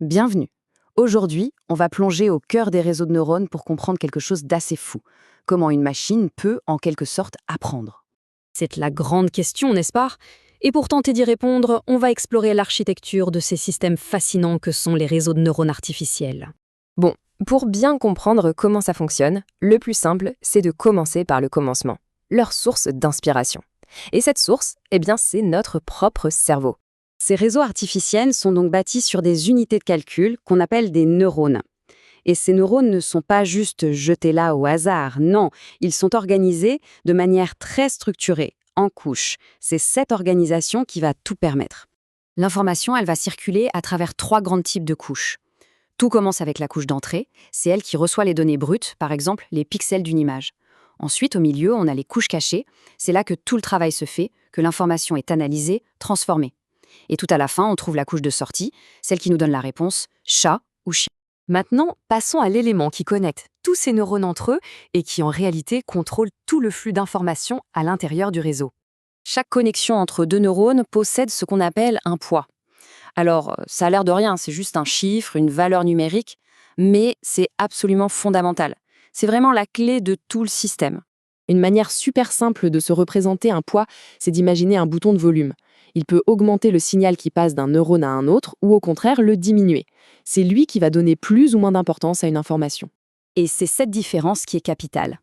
Bienvenue. Aujourd'hui, on va plonger au cœur des réseaux de neurones pour comprendre quelque chose d'assez fou. Comment une machine peut, en quelque sorte, apprendre. C'est la grande question, n'est-ce pas? Et pour tenter d'y répondre, on va explorer l'architecture de ces systèmes fascinants que sont les réseaux de neurones artificiels. Bon, pour bien comprendre comment ça fonctionne, le plus simple, c'est de commencer par le commencement, leur source d'inspiration. Et cette source, c'est notre propre cerveau. Ces réseaux artificiels sont donc bâtis sur des unités de calcul qu'on appelle des neurones. Et ces neurones ne sont pas juste jetés là au hasard, non, ils sont organisés de manière très structurée, en couches. C'est cette organisation qui va tout permettre. L'information, elle va circuler à travers 3 grands types de couches. Tout commence avec la couche d'entrée, c'est elle qui reçoit les données brutes, par exemple les pixels d'une image. Ensuite, au milieu, on a les couches cachées, c'est là que tout le travail se fait, que l'information est analysée, transformée. Et tout à la fin, on trouve la couche de sortie, celle qui nous donne la réponse chat ou chien. Maintenant, passons à l'élément qui connecte tous ces neurones entre eux et qui en réalité contrôle tout le flux d'informations à l'intérieur du réseau. Chaque connexion entre 2 neurones possède ce qu'on appelle un poids. Alors, ça a l'air de rien, c'est juste un chiffre, une valeur numérique, mais c'est absolument fondamental. C'est vraiment la clé de tout le système. Une manière super simple de se représenter un poids, c'est d'imaginer un bouton de volume. Il peut augmenter le signal qui passe d'un neurone à un autre ou au contraire le diminuer. C'est lui qui va donner plus ou moins d'importance à une information. Et c'est cette différence qui est capitale.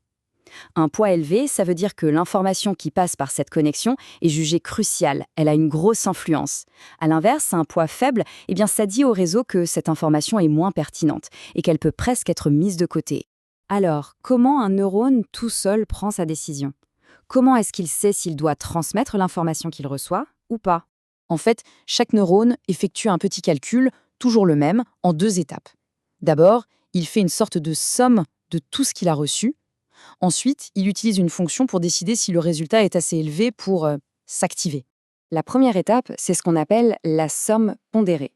Un poids élevé, ça veut dire que l'information qui passe par cette connexion est jugée cruciale, elle a une grosse influence. À l'inverse, un poids faible, ça dit au réseau que cette information est moins pertinente et qu'elle peut presque être mise de côté. Alors, comment un neurone tout seul prend sa décision? Comment est-ce qu'il sait s'il doit transmettre l'information qu'il reçoit ou pas? En fait, chaque neurone effectue un petit calcul, toujours le même, en 2 étapes. D'abord, il fait une sorte de somme de tout ce qu'il a reçu. Ensuite, il utilise une fonction pour décider si le résultat est assez élevé pour s'activer. La première étape, c'est ce qu'on appelle la somme pondérée.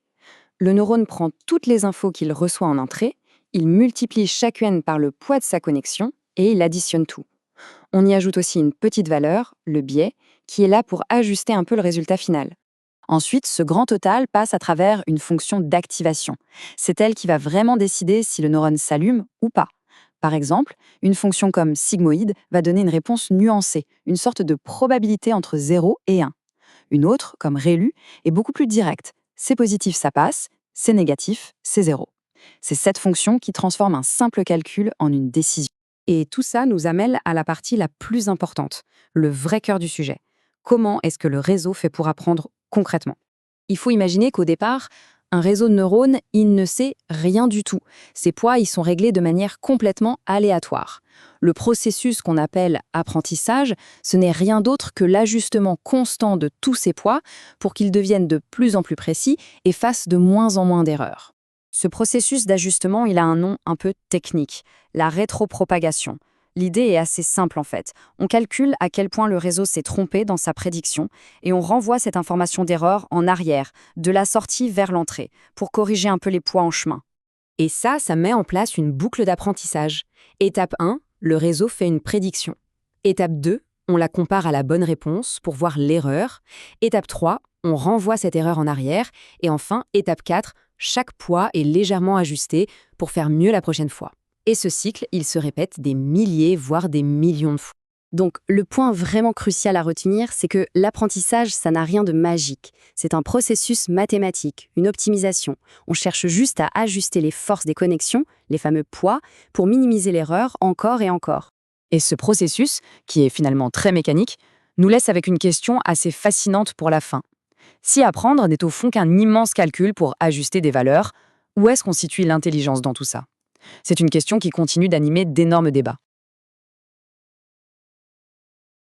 Le neurone prend toutes les infos qu'il reçoit en entrée, il multiplie chacune par le poids de sa connexion et il additionne tout. On y ajoute aussi une petite valeur, le biais, qui est là pour ajuster un peu le résultat final. Ensuite, ce grand total passe à travers une fonction d'activation. C'est elle qui va vraiment décider si le neurone s'allume ou pas. Par exemple, une fonction comme sigmoïde va donner une réponse nuancée, une sorte de probabilité entre 0 et 1. Une autre, comme ReLU, est beaucoup plus directe. C'est positif, ça passe, c'est négatif, c'est 0. C'est cette fonction qui transforme un simple calcul en une décision. Et tout ça nous amène à la partie la plus importante, le vrai cœur du sujet. Comment est-ce que le réseau fait pour apprendre concrètement? Il faut imaginer qu'au départ, un réseau de neurones, il ne sait rien du tout. Ces poids, ils sont réglés de manière complètement aléatoire. Le processus qu'on appelle apprentissage, ce n'est rien d'autre que l'ajustement constant de tous ces poids pour qu'ils deviennent de plus en plus précis et fassent de moins en moins d'erreurs. Ce processus d'ajustement, il a un nom un peu technique, la rétropropagation. L'idée est assez simple en fait. On calcule à quel point le réseau s'est trompé dans sa prédiction et on renvoie cette information d'erreur en arrière, de la sortie vers l'entrée, pour corriger un peu les poids en chemin. Et ça met en place une boucle d'apprentissage. Étape 1, le réseau fait une prédiction. Étape 2, on la compare à la bonne réponse pour voir l'erreur. Étape 3, on renvoie cette erreur en arrière. Et enfin, étape 4, chaque poids est légèrement ajusté pour faire mieux la prochaine fois. Et ce cycle, il se répète des milliers, voire des millions de fois. Donc, le point vraiment crucial à retenir, c'est que l'apprentissage, ça n'a rien de magique. C'est un processus mathématique, une optimisation. On cherche juste à ajuster les forces des connexions, les fameux poids, pour minimiser l'erreur encore et encore. Et ce processus, qui est finalement très mécanique, nous laisse avec une question assez fascinante pour la fin. Si apprendre n'est au fond qu'un immense calcul pour ajuster des valeurs, où est-ce qu'on situe l'intelligence dans tout ça? C'est une question qui continue d'animer d'énormes débats.